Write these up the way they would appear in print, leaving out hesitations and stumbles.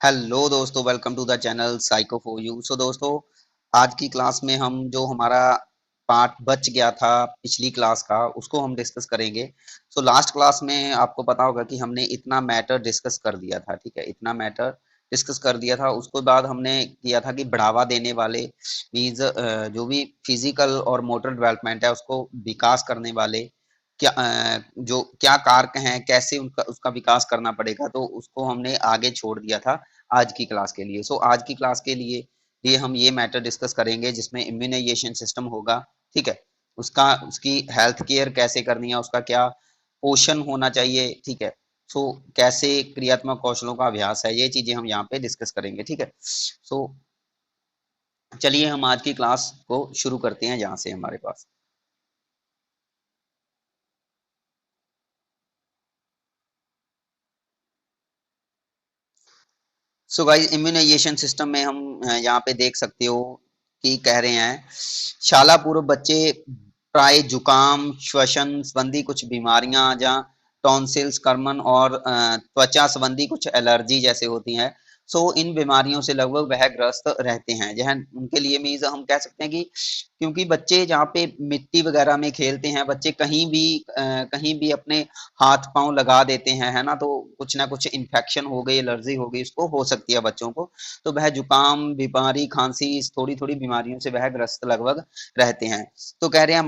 Hello दोस्तों, welcome to the channel psycho for you. So दोस्तों, आज की क्लास में हम जो हमारा पार्ट बच गया था पिछली क्लास का उसको हम डिस्कस करेंगे। सो लास्ट क्लास में आपको पता होगा कि हमने इतना मैटर डिस्कस कर दिया था। ठीक है, इतना मैटर डिस्कस कर दिया था। उसके बाद हमने किया था कि बढ़ावा देने वाले मीन्स जो भी फिजिकल और मोटर डेवलपमेंट है उसको विकास करने वाले क्या जो क्या कारक हैं, कैसे उनका उसका विकास करना पड़ेगा, तो उसको हमने आगे छोड़ दिया था आज की क्लास के लिए। सो आज की क्लास के लिए हम ये मैटर डिस्कस करेंगे जिसमें इम्यूनाइजेशन सिस्टम होगा। ठीक है, उसका उसकी हेल्थ केयर कैसे करनी है, उसका क्या पोषण होना चाहिए। ठीक है, सो कैसे क्रियात्मक कौशलों का अभ्यास है, ये चीजें हम यहाँ पे डिस्कस करेंगे। ठीक है, सो चलिए हम आज की क्लास को शुरू करते हैं जहाँ से हमारे पास। सो गाइस, इम्यूनाइजेशन सिस्टम में हम यहाँ पे देख सकते हो कि कह रहे हैं शाला पूर्व बच्चे प्राय जुकाम, श्वसन संबंधी कुछ बीमारियां या टॉन्सिल्स, कर्मन और त्वचा संबंधी कुछ एलर्जी जैसे होती हैं। सो इन बीमारियों से लगभग वह ग्रस्त रहते हैं। जहाँ उनके लिए मीन्स हम कह सकते हैं कि क्योंकि बच्चे जहाँ पे मिट्टी वगैरह में खेलते हैं, बच्चे कहीं भी अपने हाथ पांव लगा देते हैं, है ना, तो कुछ ना कुछ इन्फेक्शन हो गई, एलर्जी हो गई, उसको हो सकती है बच्चों को। तो वह जुकाम, बीमारी, खांसी, इस थोड़ी थोड़ी बीमारियों से वह ग्रस्त लगभग रहते हैं। तो कह रहे हैं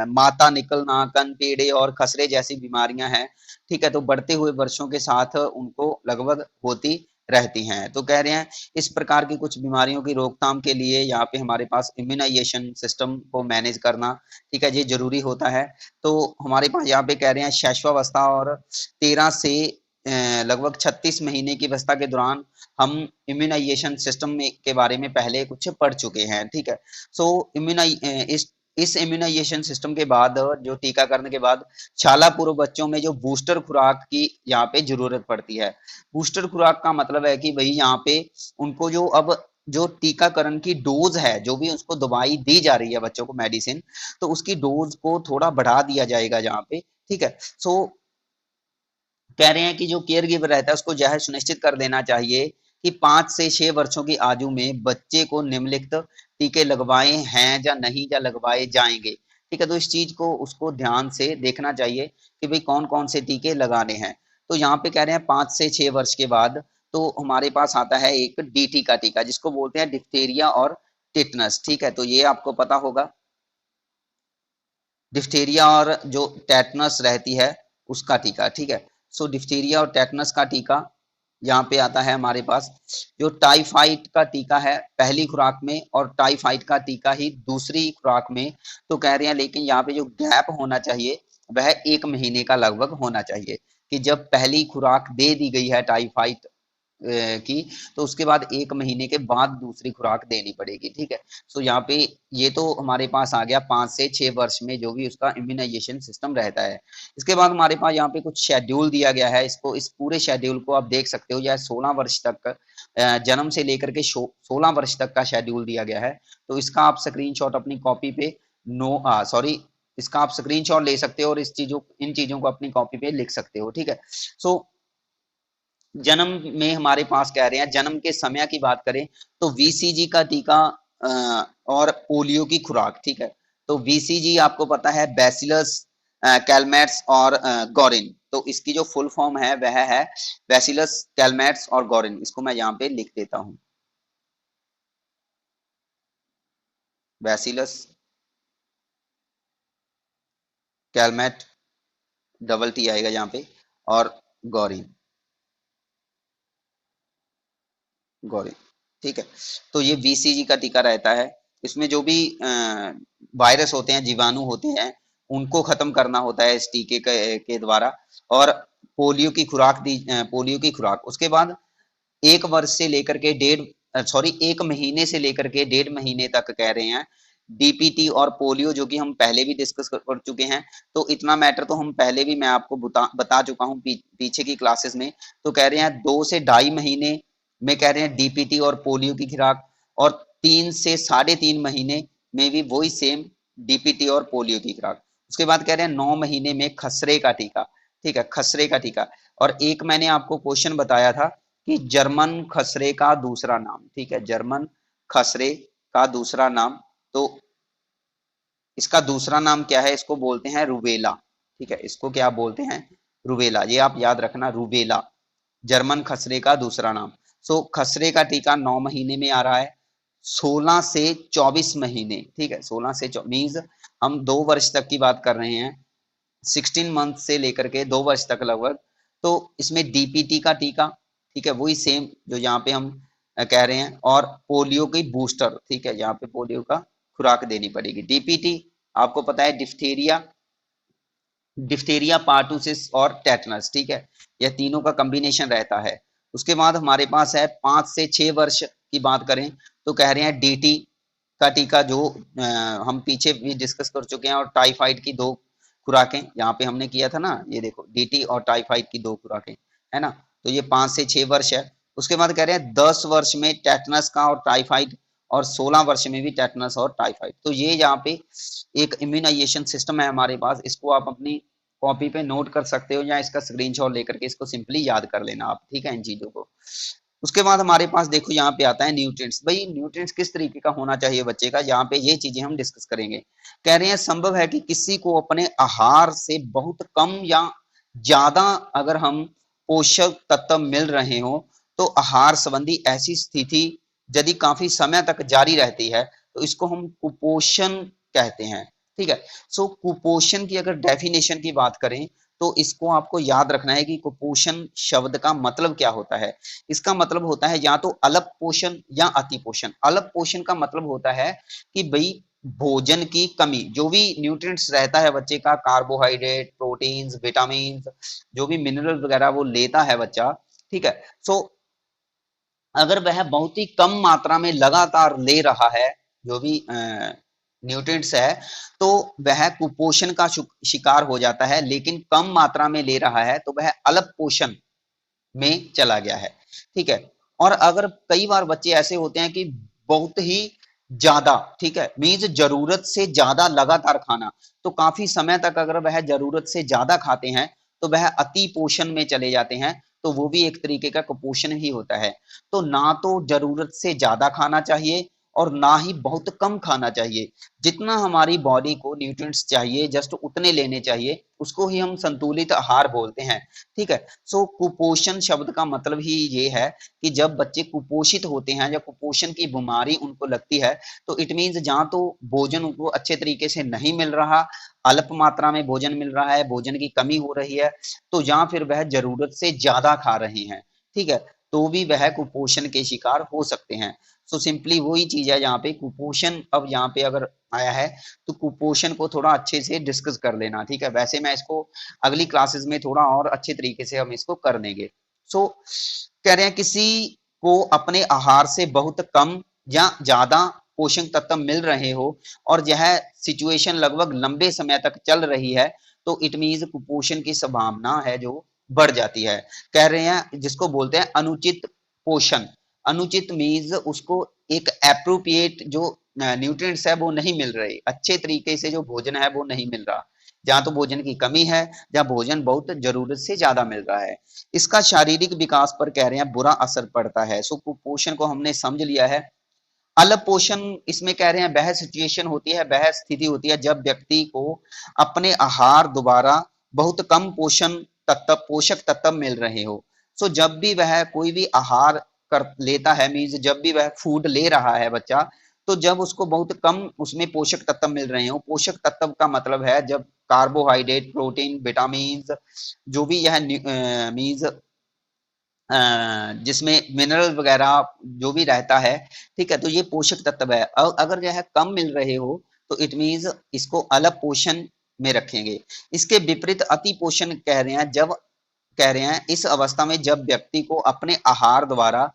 माता निकलना, कन पीड़े और खसरे जैसी बीमारियां हैं। ठीक है, तो बढ़ते हुए वर्षों के साथ उनको लगभग होती रहती हैं। तो कह रहे हैं इस प्रकार की कुछ बीमारियों की रोकथाम के लिए यहाँ पे हमारे पास इम्यूनाइजेशन सिस्टम को मैनेज करना, ठीक है, ये जरूरी होता है। तो हमारे पास यहाँ पे कह रहे हैं शैशवावस्था और 13 से लगभग 36 महीने की अवस्था के दौरान हम इम्यूनाइजेशन सिस्टम में के बारे में पहले कुछ पढ़ चुके हैं। ठीक है, सो इस इम्यूनाइजेशन सिस्टम के बाद जो टीकाकरण के बाद शाला पूर्व बच्चों में जो बूस्टर खुराक की यहाँ पे जरूरत पड़ती है। बूस्टर खुराक का मतलब है कि भाई यहाँ पे उनको जो टीकाकरण की डोज है, जो भी उसको दवाई दी जा रही है बच्चों को, मेडिसिन, तो उसकी डोज को थोड़ा बढ़ा दिया जाएगा जहाँ पे। ठीक है, सो कह रहे हैं कि जो केयर गिवर रहता है उसको यह सुनिश्चित कर देना चाहिए कि 5 से 6 वर्षों की आयु में बच्चे को निम्नलिखित टीके लगवाए हैं या नहीं, या लगवाए जाएंगे। ठीक है, तो इस चीज को उसको ध्यान से देखना चाहिए कि भाई कौन कौन से टीके लगाने हैं। तो यहाँ पे कह रहे हैं 5 से 6 वर्ष के बाद तो हमारे पास आता है एक डीटी का टीका, जिसको बोलते हैं डिप्थीरिया और टिटनस। ठीक है, तो ये आपको पता होगा, डिप्थीरिया और जो टेटनस रहती है उसका टीका। ठीक है, सो डिप्थीरिया और टेटनस का टीका यहाँ पे आता है हमारे पास। जो टाइफाइड का टीका है पहली खुराक में, और टाइफाइड का टीका ही दूसरी खुराक में। तो कह रहे हैं लेकिन यहाँ पे जो गैप होना चाहिए वह 1 महीने का लगभग होना चाहिए, कि जब पहली खुराक दे दी गई है टाइफाइड की, तो उसके बाद 1 महीने के बाद दूसरी खुराक देनी पड़ेगी। ठीक है, सो यहाँ पे ये तो हमारे पास आ गया 5 से 6 वर्ष में जो भी उसका इम्यूनाइजेशन सिस्टम रहता है। इसके बाद हमारे पास यहाँ पे कुछ शेड्यूल दिया गया है। इसको इस पूरे शेड्यूल को आप देख सकते हो, यह 16 वर्ष तक जन्म से लेकर के 16 वर्ष तक का शेड्यूल दिया गया है। तो इसका आप स्क्रीनशॉट अपनी कॉपी पे नो सॉरी इसका आप स्क्रीनशॉट ले सकते हो और इन चीजों को अपनी कॉपी पे लिख सकते हो। ठीक है, सो जन्म में हमारे पास कह रहे हैं, जन्म के समय की बात करें तो वीसीजी का टीका और पोलियो की खुराक। ठीक है, तो वीसीजी आपको पता है बैसिलस कैलमेट्स और गौरिन। तो इसकी जो फुल फॉर्म है वह है बैसिलस कैलमेट्स और गौरिन। इसको मैं यहाँ पे लिख देता हूँ, बैसिलस कैलमेट, डबल टी आएगा यहाँ पे, और गौरिन, गौरी। ठीक है, तो ये वीसीजी का टीका रहता है। इसमें जो भी वायरस होते हैं, जीवाणु होते हैं, उनको खत्म करना होता है इस टीके के द्वारा। और पोलियो की खुराक उसके बाद 1 वर्ष से लेकर के 1 महीने से लेकर के 1.5 महीने तक कह रहे हैं डीपीटी और पोलियो, जो कि हम पहले भी डिस्कस कर चुके हैं। तो इतना मैटर तो हम पहले भी मैं आपको बता चुका हूँ पीछे की क्लासेस में। तो कह रहे हैं 2 से ढाई महीने में कह रहे हैं डीपीटी और पोलियो की खुराक, और 3 से 3.5 महीने में भी वही सेम डीपीटी और पोलियो की खुराक। उसके बाद कह रहे हैं 9 महीने में खसरे का टीका। ठीक है, खसरे का टीका। और एक मैंने आपको क्वेश्चन बताया था कि जर्मन खसरे का दूसरा नाम, ठीक है, जर्मन खसरे का दूसरा नाम, तो इसका दूसरा नाम क्या है, इसको बोलते हैं रूबेला, ठीक है, इसको क्या बोलते हैं, रूबेला, ये आप याद रखना, रूबेला जर्मन खसरे का दूसरा नाम। सो खसरे का टीका 9 महीने में आ रहा है, 16 से 24 महीने, ठीक है, 16 से मीन्स हम 2 वर्ष तक की बात कर रहे हैं, 16 मंथ से लेकर के 2 वर्ष तक लगभग। तो इसमें डीपीटी का टीका, ठीक है, वही सेम जो यहाँ पे हम कह रहे हैं, और पोलियो की बूस्टर, ठीक है, यहाँ पे पोलियो का खुराक देनी पड़ेगी। डीपीटी आपको पता है डिफ्थीरिया, डिफ्थीरिया, पार्टूसिस और टेटनस, ठीक है, यह तीनों का कॉम्बिनेशन रहता है। उसके बाद हमारे पास है 5 से 6 वर्ष की बात करें तो कह रहे हैं डीटी का टीका, जो हम पीछे भी डिस्कस कर चुके हैं, और टाइफाइड की 2 खुराकें यहाँ पे हमने किया था ना, ये देखो डीटी और टाइफाइड की 2 खुराकें, है ना, तो ये 5 से 6 वर्ष है। उसके बाद कह रहे हैं 10 वर्ष में टेटनस का और टाइफाइड, और 16 वर्ष में भी टेटनस और टाइफाइड। तो ये यहाँ पे एक इम्यूनाइजेशन सिस्टम है हमारे पास, इसको आप अपनी कॉपी पे नोट कर सकते हो, या इसका स्क्रीनशॉट लेकर के इसको सिंपली याद कर लेना आप, ठीक है, इन चीजों को। उसके बाद हमारे पास देखो यहाँ पे आता है न्यूट्रिएंट्स। भाई न्यूट्रिएंट्स किस तरीके का होना चाहिए बच्चे का, यहाँ पे ये चीजें हम डिस्कस करेंगे। कह रहे हैं संभव है कि किसी को अपने आहार से बहुत कम या ज्यादा अगर हम पोषक तत्व मिल रहे हो, तो आहार संबंधी ऐसी स्थिति यदि काफी समय तक जारी रहती है तो इसको हम कुपोषण कहते हैं, ठीक है। सो कुपोषण की अगर डेफिनेशन की बात करें तो इसको आपको याद रखना है कि कुपोषण शब्द का मतलब क्या होता है। इसका मतलब होता है या तो अल्प पोषण या अति पोषण। अल्प पोषण का मतलब होता है कि भाई भोजन की कमी, जो भी न्यूट्रिएंट्स रहता है बच्चे का, कार्बोहाइड्रेट, प्रोटीन्स, विटामिन, जो भी मिनरल वगैरह वो लेता है बच्चा, ठीक है। सो अगर वह बहुत ही कम मात्रा में लगातार ले रहा है जो भी न्यूट्रिएंट्स है, तो वह कुपोषण का शिकार हो जाता है। लेकिन कम मात्रा में ले रहा है तो वह अल्प पोषण में चला गया है, ठीक है। और अगर कई बार बच्चे ऐसे होते हैं कि बहुत ही ज्यादा, ठीक है, मीन्स जरूरत से ज्यादा लगातार खाना, तो काफी समय तक अगर वह जरूरत से ज्यादा खाते हैं तो वह अति पोषण में चले जाते हैं, तो वो भी एक तरीके का कुपोषण ही होता है। तो ना तो जरूरत से ज्यादा खाना चाहिए और ना ही बहुत कम खाना चाहिए। जितना हमारी बॉडी को न्यूट्रिएंट्स चाहिए जस्ट उतने लेने चाहिए, उसको ही हम संतुलित आहार बोलते हैं, ठीक है। सो कुपोषण शब्द का मतलब ही ये है कि जब बच्चे कुपोषित होते हैं या कुपोषण की बीमारी उनको लगती है, तो इट मीन्स जहाँ तो भोजन उनको अच्छे तरीके से नहीं मिल रहा, अल्प मात्रा में भोजन मिल रहा है, भोजन की कमी हो रही है, तो जहाँ फिर वह जरूरत से ज्यादा खा रहे हैं, ठीक है, तो भी वह कुपोषण के शिकार हो सकते हैं। सो सिंपली वही चीज है यहाँ पे कुपोषण। अब यहाँ पे अगर आया है तो कुपोषण को थोड़ा अच्छे से डिस्कस कर लेना, ठीक है। वैसे मैं इसको अगली क्लासेस में थोड़ा और अच्छे तरीके से हम इसको कर देंगे। सो कह रहे हैं किसी को अपने आहार से बहुत कम या ज्यादा पोषक तत्व मिल रहे हो और यह सिचुएशन लगभग लंबे समय तक चल रही है, तो इट मीन्स कुपोषण की संभावना है जो बढ़ जाती है। कह रहे हैं जिसको बोलते हैं अनुचित पोषण। अनुचित मीन्स उसको एक एप्रोप्रिएट जो न्यूट्रिएंट्स है वो नहीं मिल रहे, अच्छे तरीके से जो भोजन है वो नहीं मिल रहा, जहाँ तो भोजन की कमी है, जहाँ भोजन बहुत जरूरत से ज्यादा मिल रहा है। इसका शारीरिक विकास पर कह रहे हैं बुरा असर पड़ता है। सो कुपोषण को हमने समझ लिया है। अल्प पोषण इसमें कह रहे हैं वह सिचुएशन होती है, वह स्थिति होती है जब व्यक्ति को अपने आहार द्वारा बहुत कम पोषक तत्व मिल रहे हो। सो जब भी वह कोई भी आहार कर लेता है, मीन्स जब भी वह फूड ले रहा है बच्चा, तो जब उसको बहुत कम उसमें पोषक तत्व मिल रहे हो, पोषक तत्व का मतलब है जब कार्बोहाइड्रेट, प्रोटीन, विटामिन, जो भी यह मीन्स जिसमें मिनरल वगैरह जो भी रहता है, ठीक है, तो ये पोषक तत्व है। अगर यह कम मिल रहे हो तो इट मीन्स इसको अल्प पोषण में रखेंगे। इसके विपरीत अति पोषण कह रहे हैं इस अवस्था में जब व्यक्ति को अपने आहार द्वारा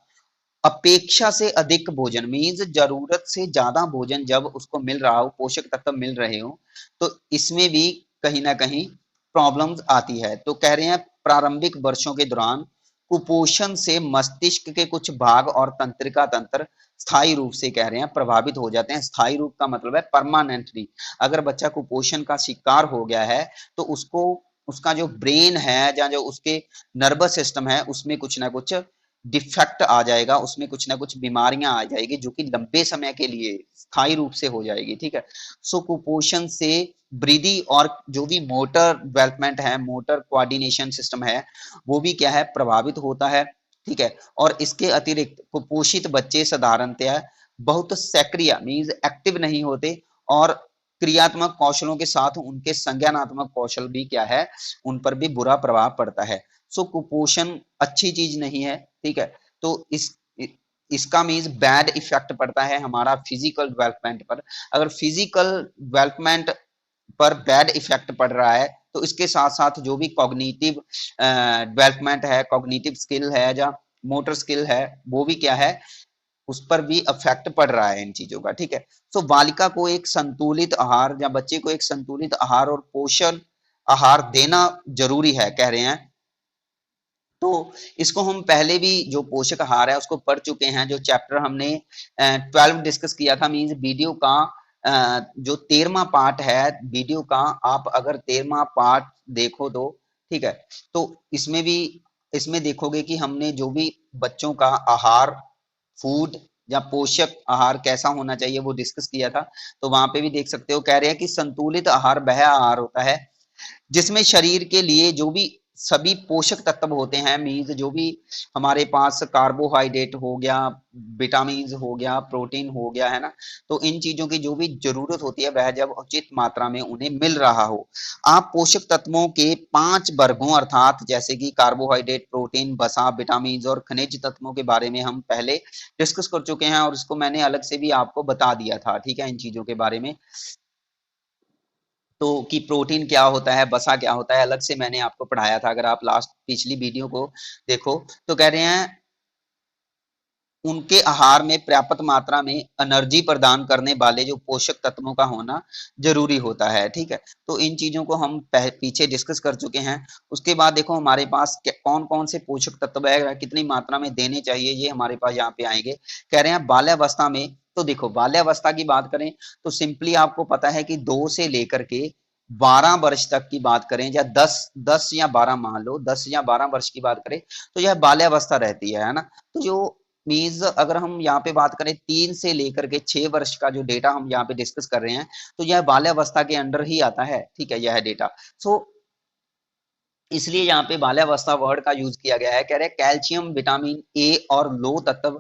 अपेक्षा से अधिक भोजन, मीन्स जरूरत से ज्यादा भोजन जब उसको मिल रहा हो, पोषक तत्व मिल रहे हो, तो इसमें भी कहीं ना कहीं प्रॉब्लम्स आती है। तो कह रहे हैं प्रारंभिक वर्षों के दौरान कुपोषण से मस्तिष्क के कुछ भाग और तंत्रिका तंत्र स्थायी रूप से कह रहे हैं प्रभावित हो जाते हैं। स्थायी रूप का मतलब है परमानेंटली। अगर बच्चा कुपोषण का शिकार हो गया है तो उसको उसका जो ब्रेन है या जो उसके नर्वस सिस्टम है उसमें कुछ ना कुछ डिफेक्ट आ जाएगा, उसमें कुछ ना कुछ बीमारियां आ जाएगी जो कि लंबे समय के लिए स्थायी रूप से हो जाएगी, ठीक है। सो कुपोषण से वृद्धि और जो भी मोटर डेवलपमेंट है, मोटर कोऑर्डिनेशन सिस्टम है, वो भी क्या है, प्रभावित होता है, ठीक है। और इसके अतिरिक्त कुपोषित बच्चे साधारणतया बहुत सक्रिय मीन्स एक्टिव नहीं होते, और क्रियात्मक कौशलों के साथ उनके संज्ञानात्मक कौशल भी क्या है, उन पर भी बुरा प्रभाव पड़ता है। सो कुपोषण अच्छी चीज नहीं है, ठीक है। तो इसका मीन्स बैड इफेक्ट पड़ता है हमारा फिजिकल डेवलपमेंट पर। अगर फिजिकल डेवलपमेंट पर बैड इफेक्ट पड़ रहा है, तो इसके साथ साथ जो भी कॉग्निटिव डेवलपमेंट है, कॉग्निटिव स्किल है या मोटर स्किल है, वो भी क्या है, उस पर भी अफेक्ट पड़ रहा है इन चीजों का, ठीक है। सो बालिका को एक संतुलित आहार या बच्चे को एक संतुलित आहार और पोषण आहार देना जरूरी है, कह रहे हैं। तो इसको हम पहले भी जो पोषक आहार है उसको पढ़ चुके हैं, जो चैप्टर हमने 12 डिस्कस किया था, मींस वीडियो का जो 13वां पार्ट है वीडियो का, आप अगर 13वां पार्ट देखो तो, ठीक है, तो इसमें देखोगे कि हमने जो भी बच्चों का आहार, फूड या पोषक आहार कैसा होना चाहिए वो डिस्कस किया था। तो वहां पे भी देख सकते हो, कह रहे हैं कि संतुलित आहार वह आहार होता है जिसमें शरीर के लिए जो भी सभी पोषक तत्व होते हैं, मीन्स जो भी हमारे पास कार्बोहाइड्रेट हो गया, विटामिन हो गया, प्रोटीन हो गया, है ना, तो इन चीजों की जो भी जरूरत होती है वह जब उचित मात्रा में उन्हें मिल रहा हो। आप पोषक तत्वों के 5 वर्गों अर्थात जैसे कि कार्बोहाइड्रेट, प्रोटीन, वसा, विटामिन और खनिज तत्वों के बारे में हम पहले डिस्कस कर चुके हैं, और इसको मैंने अलग से भी आपको बता दिया था, ठीक है, इन चीजों के बारे में। तो कि प्रोटीन क्या होता है, वसा क्या होता है, अलग से मैंने आपको पढ़ाया था, अगर आप लास्ट पिछली वीडियो को देखो। तो कह रहे हैं उनके आहार में पर्याप्त मात्रा में एनर्जी प्रदान करने वाले जो पोषक तत्वों का होना जरूरी होता है, ठीक है। तो इन चीजों को हम पीछे डिस्कस कर चुके हैं। उसके बाद देखो हमारे पास कौन कौन से पोषक तत्व है, कितनी मात्रा में देने चाहिए, ये हमारे पास यहाँ पे आएंगे। कह रहे हैं बाल्यावस्था में, तो देखो बाल्यावस्था की बात करें तो सिंपली आपको पता है कि 2 से लेकर के 12 वर्ष तक की बात करें, या 10 या 12, मान लो 10 या 12 वर्ष की बात करें, तो यह बाल्यावस्था रहती है ना। तो जो मीन्स अगर हम यहाँ पे बात करें 3 से लेकर के 6 वर्ष का जो डेटा हम यहाँ पे डिस्कस कर रहे हैं, तो यह बाल्यावस्था के अंडर ही आता है, ठीक है, यह डेटा। सो इसलिए यहाँ पे बाल्यावस्था वर्ड का यूज किया गया है। कह रहे हैं कैल्शियम, विटामिन ए और लोह तत्व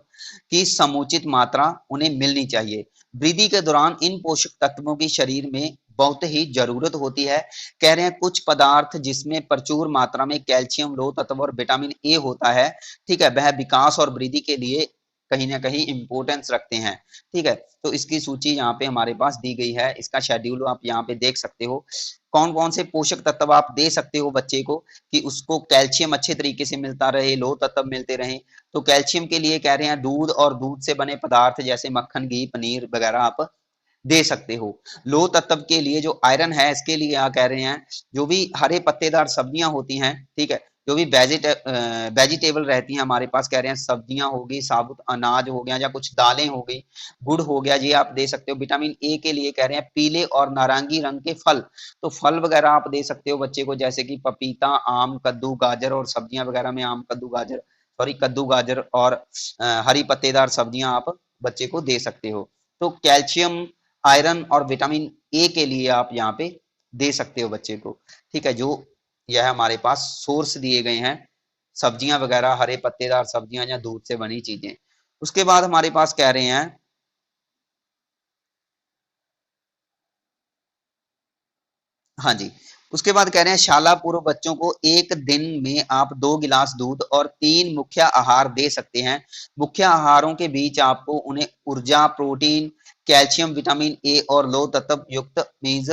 की समुचित मात्रा उन्हें मिलनी चाहिए। वृद्धि के दौरान इन पोषक तत्वों की शरीर में बहुत ही जरूरत होती है। कह रहे हैं कुछ पदार्थ जिसमें प्रचुर मात्रा में कैल्शियम, लोह तत्व और विटामिन ए होता है, ठीक है, वह विकास और वृद्धि के लिए कहीं ना कहीं इंपोर्टेंस रखते हैं, ठीक है। तो इसकी सूची यहाँ पे हमारे पास दी गई है, इसका शेड्यूल आप यहाँ पे देख सकते हो, कौन कौन से पोषक तत्व आप दे सकते हो बच्चे को कि उसको कैल्शियम अच्छे तरीके से मिलता रहे, लोह तत्व मिलते रहे। तो कैल्शियम के लिए कह रहे हैं दूध और दूध से बने पदार्थ जैसे मक्खन, घी, पनीर वगैरह आप दे सकते हो। लोह तत्व के लिए जो आयरन है, इसके लिए क्या कह रहे हैं, जो भी हरे पत्तेदार सब्जियां होती हैं, ठीक है, जो भी वेजिटेबल रहती हैं हमारे पास, कह रहे हैं सब्जियां होगी, साबुत अनाज हो गया, या कुछ दालें हो गई, गुड़ हो गया, ये आप दे सकते हो। विटामिन ए के लिए कह रहे हैं पीले और नारंगी रंग के फल, तो फल वगैरह आप दे सकते हो बच्चे को, जैसे कि पपीता, आम, कद्दू, गाजर, और सब्जियां वगैरह में आम, कद्दू, गाजर, सॉरी कद्दू, गाजर और हरी पत्तेदार सब्जियां आप बच्चे को दे सकते हो। तो कैल्शियम, आयरन और विटामिन ए के लिए आप यहाँ पे दे सकते हो बच्चे को, ठीक है। जो यह हमारे पास सोर्स दिए गए हैं, सब्जियां वगैरह, हरे पत्तेदार सब्जियां या दूध से बनी चीजें। उसके बाद हमारे पास कह रहे हैं, हाँ जी, उसके बाद कह रहे हैं शाला पूर्व बच्चों को एक दिन में आप 2 गिलास दूध और 3 मुख्य आहार दे सकते हैं। मुख्य आहारों के बीच आपको उन्हें ऊर्जा, प्रोटीन, कैल्शियम, विटामिन ए और लोह तत्व युक्त मीन्स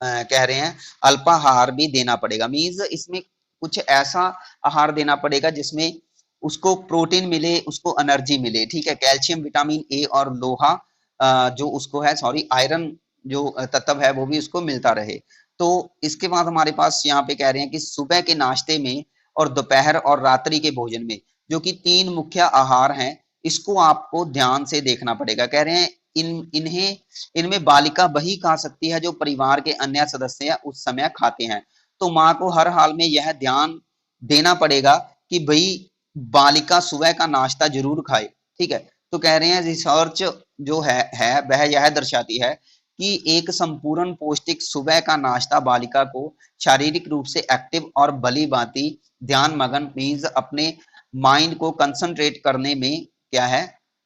कह रहे हैं अल्पाहार भी देना पड़ेगा। मीन्स इसमें कुछ ऐसा आहार देना पड़ेगा जिसमें उसको प्रोटीन मिले, उसको एनर्जी मिले, ठीक है, कैल्शियम, विटामिन ए और लोहा जो उसको है, सॉरी आयरन जो तत्व है वो भी उसको मिलता रहे। तो इसके बाद हमारे पास यहाँ पे कह रहे हैं कि सुबह के नाश्ते में और दोपहर और रात्रि के भोजन में जो कि 3 मुख्य आहार हैं, इसको आपको ध्यान से देखना पड़ेगा। कह रहे हैं इनमें बालिका वही खा सकती है जो परिवार के अन्य सदस्य उस समय खाते हैं। तो माँ को हर हाल में यह ध्यान देना पड़ेगा कि भाई बालिका सुबह का नाश्ता जरूर खाए। ठीक है, तो कह रहे हैं रिसर्च जो है वह यह दर्शाती है कि एक संपूर्ण पौष्टिक सुबह का नाश्ता बालिका को शारीरिक रूप से एक्टिव और भली भांति ध्यान मगन मीन्स अपने माइंड को कंसंट्रेट करने में क्या है,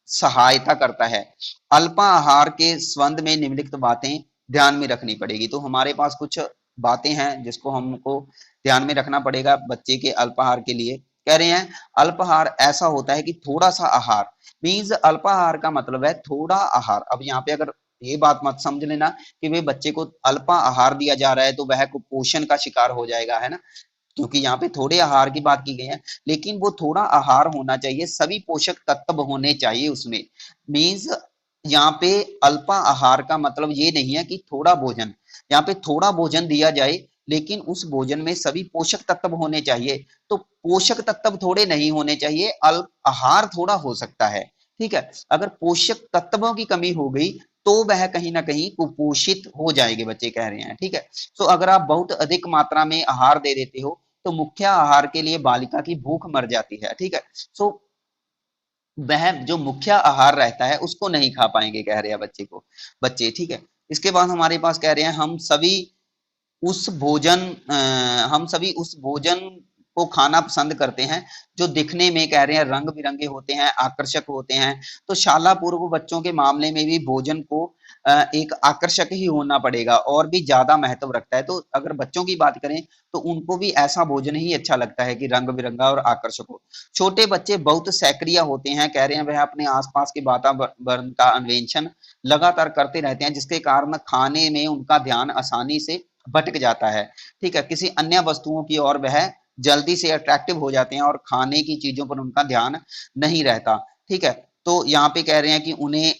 सहायता करता है। अल्पाहार के संबंध में निम्नलिखित बातें ध्यान में रखनी पड़ेगी। तो हमारे पास कुछ बातें हैं जिसको हमको ध्यान में रखना पड़ेगा बच्चे के अल्पाहार के लिए। कह रहे हैं अल्पाहार ऐसा होता है कि थोड़ा सा आहार, मीन्स अल्पाहार का मतलब है थोड़ा आहार। अब यहाँ पे अगर ये बात मत समझ लेना कि वे बच्चे को अल्पा आहार दिया जा रहा है तो वह कुपोषण का शिकार हो जाएगा, है ना, क्योंकि यहाँ पे थोड़े आहार की बात की गई है, लेकिन वो थोड़ा आहार होना चाहिए, सभी पोषक तत्व होने चाहिए उसमें। मीन्स यहाँ पे अल्पा आहार का मतलब ये नहीं है कि थोड़ा भोजन, यहाँ पे थोड़ा भोजन दिया जाए लेकिन उस भोजन में सभी पोषक तत्व होने चाहिए। तो पोषक तत्व थोड़े नहीं होने चाहिए, अल्प आहार थोड़ा हो सकता है। ठीक है, अगर पोषक तत्वों की कमी हो गई तो वह कहीं ना कहीं कुपोषित हो जाएंगे बच्चे, कह रहे हैं। ठीक है, तो अगर आप बहुत अधिक मात्रा में आहार दे देते हो तो मुख्य आहार के लिए बालिका की भूख मर जाती है। ठीक है, सो वह जो मुख्य आहार रहता है उसको नहीं खा पाएंगे, कह रहे हैं बच्चे। ठीक है, इसके बाद हमारे पास कह रहे हैं उस भोजन हम सभी उस भोजन को खाना पसंद करते हैं जो दिखने में, कह रहे हैं, रंग बिरंगे होते हैं, आकर्षक होते हैं। तो शाला पूर्व बच्चों के मामले में भी भोजन को एक आकर्षक ही होना पड़ेगा और भी ज्यादा महत्व रखता है। तो अगर बच्चों की बात करें तो उनको भी ऐसा भोजन ही अच्छा लगता है कि रंग बिरंगा और आकर्षक हो। छोटे बच्चे बहुत सक्रिय होते हैं, कह रहे हैं, वह अपने आसपास के वातावरण का अन्वेषण लगातार करते रहते हैं जिसके कारण खाने में उनका ध्यान आसानी से भटक जाता है। ठीक है, किसी अन्य वस्तुओं की ओर वह जल्दी से अट्रैक्टिव हो जाते हैं और खाने की चीजों पर उनका ध्यान नहीं रहता। ठीक है, तो यहाँ पे कह रहे हैं कि उन्हें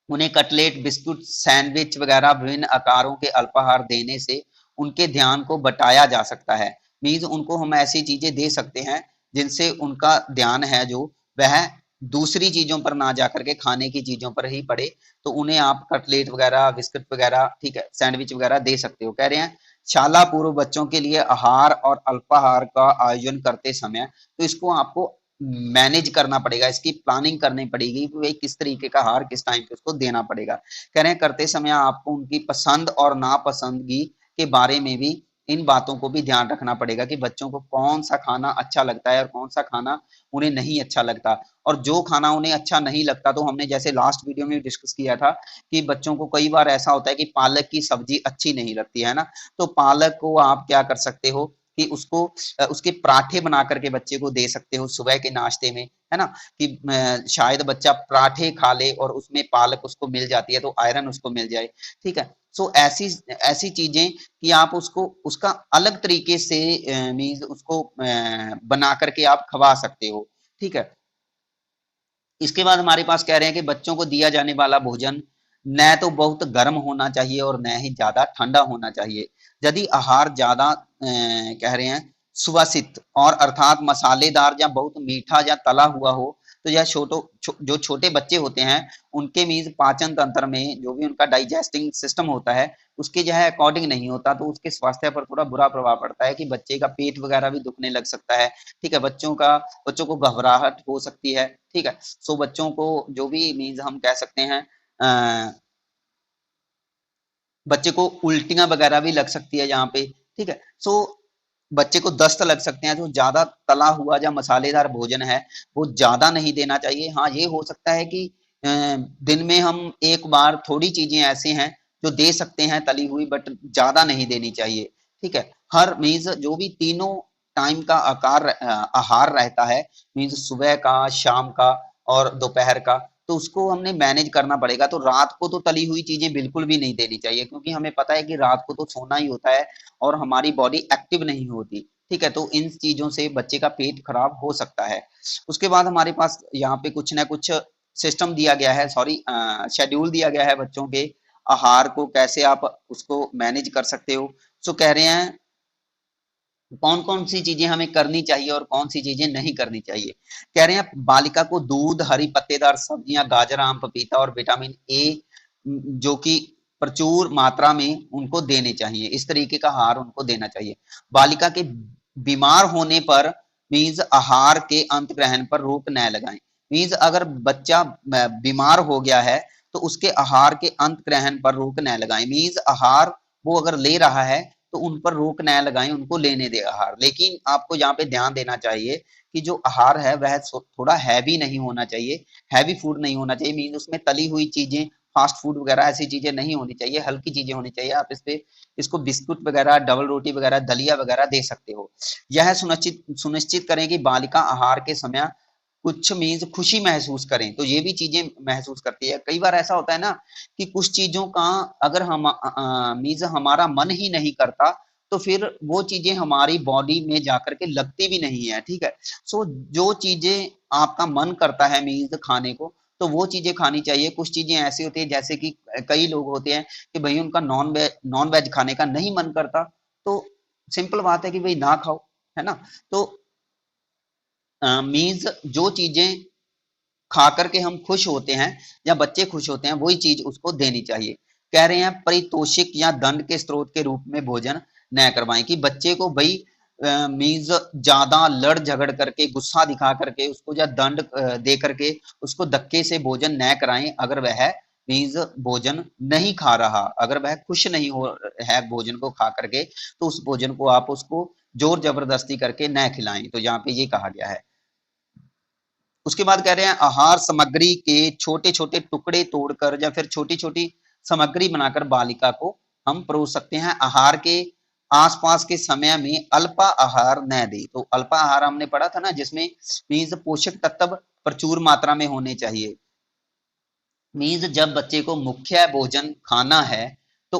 उन्हें कटलेट, बिस्कुट, सैंडविच वगैरह विभिन्न आकारों के अल्पाहार देने से उनके ध्यान को बटाया जा सकता है। मीन्स उनको हम ऐसी चीजें दे सकते हैं जिनसे उनका ध्यान है जो वह दूसरी चीजों पर ना जाकर के खाने की चीजों पर ही पड़े। तो उन्हें आप कटलेट वगैरह, बिस्कुट वगैरह, ठीक है, सैंडविच वगैरह दे सकते हो। कह रहे हैं शाला पूर्व बच्चों के लिए आहार और अल्पाहार का आयोजन करते समय तो इसको आपको मैनेज करना पड़ेगा, इसकी प्लानिंग करनी पड़ेगी कि भाई किस तरीके का आहार किस टाइम पे उसको देना पड़ेगा। कह रहे हैं करते समय आपको उनकी पसंद और नापसंदगी के बारे में भी, इन बातों को भी ध्यान रखना पड़ेगा कि बच्चों को कौन सा खाना अच्छा लगता है और कौन सा खाना उन्हें नहीं अच्छा लगता। और जो खाना उन्हें अच्छा नहीं लगता, तो हमने जैसे लास्ट वीडियो में डिस्कस किया था कि बच्चों को कई बार ऐसा होता है कि पालक की सब्जी अच्छी नहीं लगती है ना, तो पालक को आप क्या कर सकते हो कि उसको उसके पराठे बना करके बच्चे को दे सकते हो सुबह के नाश्ते में, है ना, कि शायद बच्चा पराठे खा ले और उसमें पालक उसको मिल जाती है तो आयरन उसको मिल जाए। ठीक है, सो ऐसी ऐसी चीजें कि आप उसको उसका अलग तरीके से मीन्स उसको बना करके आप खवा सकते हो। ठीक है, इसके बाद हमारे पास कह रहे हैं कि बच्चों को दिया जाने वाला भोजन न तो बहुत गर्म होना चाहिए और न ही ज्यादा ठंडा होना चाहिए। यदि आहार ज्यादा कह रहे हैं सुवासित और अर्थात मसालेदार या बहुत मीठा या तला हुआ हो तो यह जो छोटे बच्चे होते हैं उनके मीन्स पाचन तंत्र में जो भी उनका डाइजेस्टिंग सिस्टम होता है उसके जो है अकॉर्डिंग नहीं होता, तो उसके स्वास्थ्य पर थोड़ा बुरा प्रभाव पड़ता है कि बच्चे का पेट वगैरह भी दुखने लग सकता है। ठीक है, बच्चों को घबराहट हो सकती है। ठीक है, सो बच्चों को जो भी मीन्स हम कह सकते हैं बच्चे को उल्टियां वगैरह भी लग सकती है यहाँ पे। ठीक है, सो बच्चे को दस्त लग सकते हैं। जो ज्यादा तला हुआ या मसालेदार भोजन है वो ज्यादा नहीं देना चाहिए। हाँ, ये हो सकता है कि दिन में हम एक बार थोड़ी चीजें ऐसे हैं जो दे सकते हैं तली हुई, बट ज्यादा नहीं देनी चाहिए। ठीक है, हर मीन्स जो भी तीनों टाइम का आहार रहता है, मीन्स सुबह का, शाम का और दोपहर का, तो उसको हमने मैनेज करना पड़ेगा। तो रात को तो तली हुई चीजें बिल्कुल भी नहीं देनी चाहिए क्योंकि हमें पता है कि रात को तो सोना ही होता है और हमारी बॉडी एक्टिव नहीं होती। ठीक है, तो इन चीजों से बच्चे का पेट खराब हो सकता है। उसके बाद हमारे पास यहाँ पे कुछ ना कुछ सिस्टम दिया गया है, सॉरी शेड्यूल दिया गया है बच्चों के आहार को कैसे आप उसको मैनेज कर सकते हो। सो कह रहे हैं कौन कौन सी चीजें हमें करनी चाहिए और कौन सी चीजें नहीं करनी चाहिए। कह रहे हैं बालिका को दूध, हरी पत्तेदार सब्जियां, गाजर, आम, पपीता और विटामिन ए जो कि प्रचुर मात्रा में उनको देने चाहिए। इस तरीके का आहार उनको देना चाहिए। बालिका के बीमार होने पर मीन्स आहार के अंत ग्रहण पर रोक न लगाएं। मीन्स अगर बच्चा बीमार हो गया है तो उसके आहार के अंत ग्रहण पर रोक न लगाएं। मीन्स आहार वो अगर ले रहा है तो उन पर रोक न लगाएं, उनको लेने दे आहार। लेकिन आपको यहाँ पे ध्यान देना चाहिए कि जो आहार है वह थोड़ा हैवी नहीं होना चाहिए, हैवी फूड नहीं होना चाहिए। मीन उसमें तली हुई चीजें, फास्ट फूड वगैरह ऐसी चीजें नहीं होनी चाहिए, हल्की चीजें होनी चाहिए। आप इसको बिस्कुट वगैरह, डबल रोटी वगैरह, दलिया वगैरह दे सकते हो। यह सुनिश्चित सुनिश्चित करें कि बालिका आहार के समय कुछ मीन्स खुशी महसूस करें। तो ये भी चीजें महसूस करती है। कई बार ऐसा होता है ना कि कुछ चीजों का अगर हम मीन्स हमारा मन ही नहीं करता तो फिर वो चीजें हमारी बॉडी में जाकर के लगती भी नहीं है, ठीक है। सो जो चीजें आपका मन करता है मीन्स खाने को, तो वो चीजें खानी चाहिए। कुछ चीजें ऐसी होती है जैसे कि कई लोग होते हैं कि भाई उनका नॉन वेज खाने का नहीं मन करता, तो सिंपल बात है कि भाई ना खाओ, है ना। तो मीन्स जो चीजें खा करके हम खुश होते हैं या बच्चे खुश होते हैं वही चीज उसको देनी चाहिए। कह रहे हैं परितोषिक या दंड के स्रोत के रूप में भोजन न करवाएं, कि बच्चे को भाई मीन्स ज्यादा लड़ झगड़ करके, गुस्सा दिखा करके उसको या दंड दे करके उसको धक्के से भोजन न कराएं। अगर वह मीन्स भोजन नहीं खा रहा, अगर वह खुश नहीं हो है भोजन को खा करके, तो उस भोजन को आप उसको जोर जबरदस्ती करके न खिलाएं। तो यहाँ पे ये कहा गया है। उसके बाद कह रहे हैं आहार सामग्री के छोटे छोटे टुकड़े तोड़कर या फिर छोटी छोटी सामग्री बनाकर बालिका को हम परोस सकते हैं। आहार के आसपास के समय में अल्पा आहार न दे। तो अल्पा आहार हमने पढ़ा था ना, जिसमें मीन्स पोषक तत्व प्रचुर मात्रा में होने चाहिए। मीन्स जब बच्चे को मुख्य भोजन खाना है तो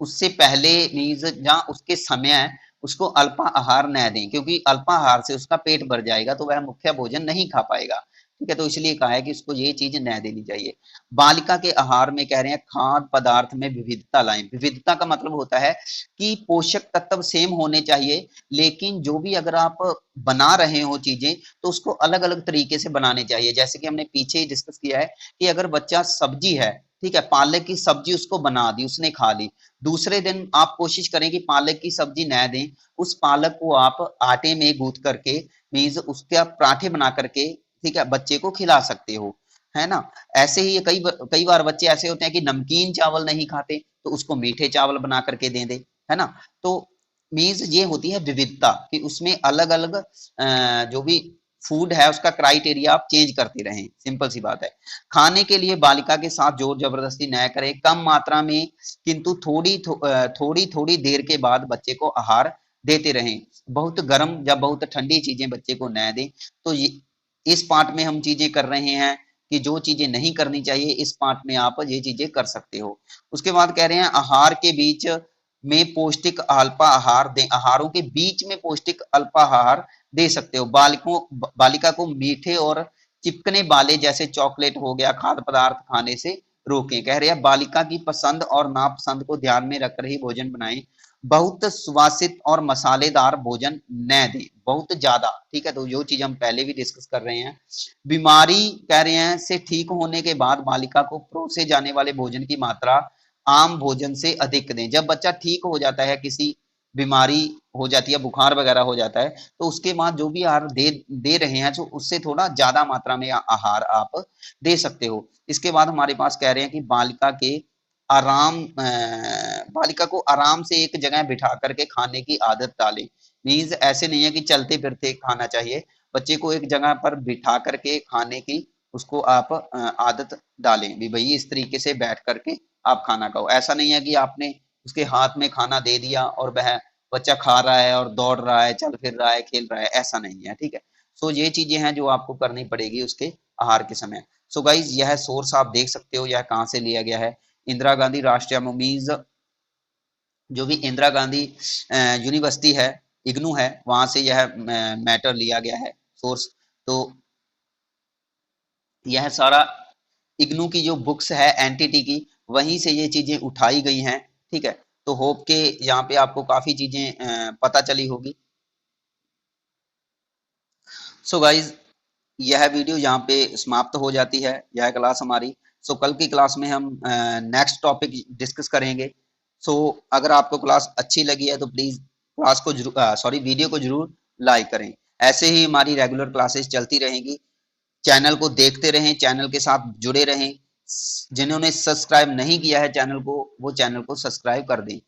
उससे पहले मीन्स जहाँ उसके समय उसको अल्पा आहार न दें, क्योंकि अल्पा आहार से उसका पेट भर जाएगा तो वह मुख्य भोजन नहीं खा पाएगा, ठीक है। तो इसलिए कहा है कि उसको ये चीज न देनी चाहिए। बालिका के आहार में कह रहे हैं खाद्य पदार्थ में विविधता लाएं। विविधता का मतलब होता है कि पोषक तत्व सेम होने चाहिए, लेकिन जो भी अगर आप बना रहे हो चीजें तो उसको अलग अलग तरीके से बनाने चाहिए। जैसे कि हमने पीछे ही डिस्कस किया है कि अगर बच्चा सब्जी है, ठीक है, पालक की सब्जी उसको बना दी, उसने खा ली, दूसरे दिन आप कोशिश करें कि पालक की सब्जी न दें, उस पालक को आप आटे में गूंथ करके मीन्स उसके आप पराठे बना करके, ठीक है, बच्चे को खिला सकते हो, है ना। ऐसे ही कई बार बच्चे ऐसे होते हैं कि नमकीन चावल नहीं खाते, तो उसको मीठे चावल बना करके दे दे, है ना। तो मीन्स ये होती है विविधता कि उसमें अलग अलग जो भी फूड है उसका क्राइटेरिया आप चेंज करते रहें, सिंपल सी बात है। खाने के लिए बालिका के साथ जोर जबरदस्ती न करें, कम मात्रा में किंतु थोड़ी थोड़ी देर के बाद बच्चे को आहार देते रहें। बहुत गर्म या बहुत ठंडी चीजें बच्चे को न दें। तो इस पार्ट में हम चीजें कर रहे हैं कि जो चीजें नहीं करनी चाहिए इस पार्ट में आप ये चीजें कर सकते हो। उसके बाद कह रहे हैं आहार के बीच में पौष्टिक अल्पा आहार दें। आहारों के बीच में पौष्टिक अल्पाहार दे सकते हो। बालिका को मीठे और चिपकने वाले जैसे चॉकलेट हो गया खाद्य पदार्थ खाने से रोकें। कह रहे हैं बालिका की पसंद और नापसंद को ध्यान में रखकर ही भोजन बनाएं। बहुत सुवासित और मसालेदार भोजन न दें, बहुत ज्यादा, ठीक है। तो जो चीज हम पहले भी डिस्कस कर रहे हैं, बीमारी कह रहे हैं से ठीक होने के बाद बालिका को परोसे जाने वाले भोजन की मात्रा आम भोजन से अधिक दें। जब बच्चा ठीक हो जाता है, किसी बीमारी हो जाती है, बुखार वगैरह हो जाता है, तो उसके बाद जो भी आहार दे रहे हैं तो उससे थोड़ा ज्यादा मात्रा में आहार आप दे सकते हो। इसके बाद हमारे पास कह रहे हैं कि बालिका को आराम से एक जगह बिठा करके खाने की आदत डालें। मीन्स ऐसे नहीं है कि चलते फिरते खाना चाहिए, बच्चे को एक जगह पर बिठा करके खाने की उसको आप आदत डालें भी, भाई इस तरीके से बैठ करके आप खाना खाओ। ऐसा नहीं है कि आपने उसके हाथ में खाना दे दिया और वह बच्चा खा रहा है और दौड़ रहा है, चल फिर रहा है, खेल रहा है, ऐसा नहीं है, ठीक है। सो ये चीजें हैं जो आपको करनी पड़ेगी उसके आहार के समय। सो गाइज यह सोर्स आप देख सकते हो, यह कहाँ से लिया गया है। इंदिरा गांधी राष्ट्रीय मुमीज, जो भी इंदिरा गांधी यूनिवर्सिटी है, इग्नू है, वहां से यह मैटर लिया गया है सोर्स। तो यह सारा इग्नू की जो बुक्स है एनटीटी की, वहीं से ये चीजें उठाई गई हैं, ठीक है। तो होप के यहाँ पे आपको काफी चीजें पता चली होगी। सो गाइज यह वीडियो यहाँ पे समाप्त हो जाती है, यह क्लास हमारी। सो कल की क्लास में हम नेक्स्ट टॉपिक डिस्कस करेंगे। सो अगर आपको क्लास अच्छी लगी है तो प्लीज क्लास को जरूर वीडियो को जरूर लाइक करें। ऐसे ही हमारी रेगुलर क्लासेस चलती रहेंगी। चैनल को देखते रहें, चैनल के साथ जुड़े रहें। जिन्होंने सब्सक्राइब नहीं किया है चैनल को, वो चैनल को सब्सक्राइब कर दें।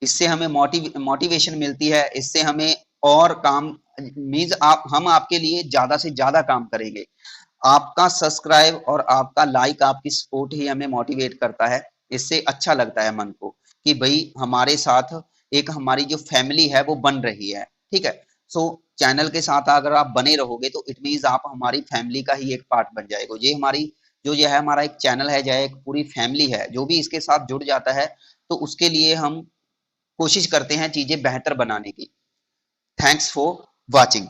इससे हमें मोटिवेशन मिलती है, इससे हमें और काम मीन्स आप हम आपके लिए ज़्यादा से ज़्यादा काम करेंगे। आपका सब्सक्राइब और आपका लाइक, आपकी सपोर्ट ही हमें मोटिवेट करता है। इससे अच्छा लगता है मन को कि भाई हमारे साथ एक हमारी जो फैमिली है वो बन रही है। ठीक है, सो चैनल के साथ अगर आप बने रहोगे तो इट मीन्स आप हमारी फैमिली का ही एक पार्ट बन जाएगा। ये हमारी जो यह है हमारा एक चैनल है, यह एक पूरी फैमिली है। जो भी इसके साथ जुड़ जाता है तो उसके लिए हम कोशिश करते हैं चीजें बेहतर बनाने की। Thanks for watching.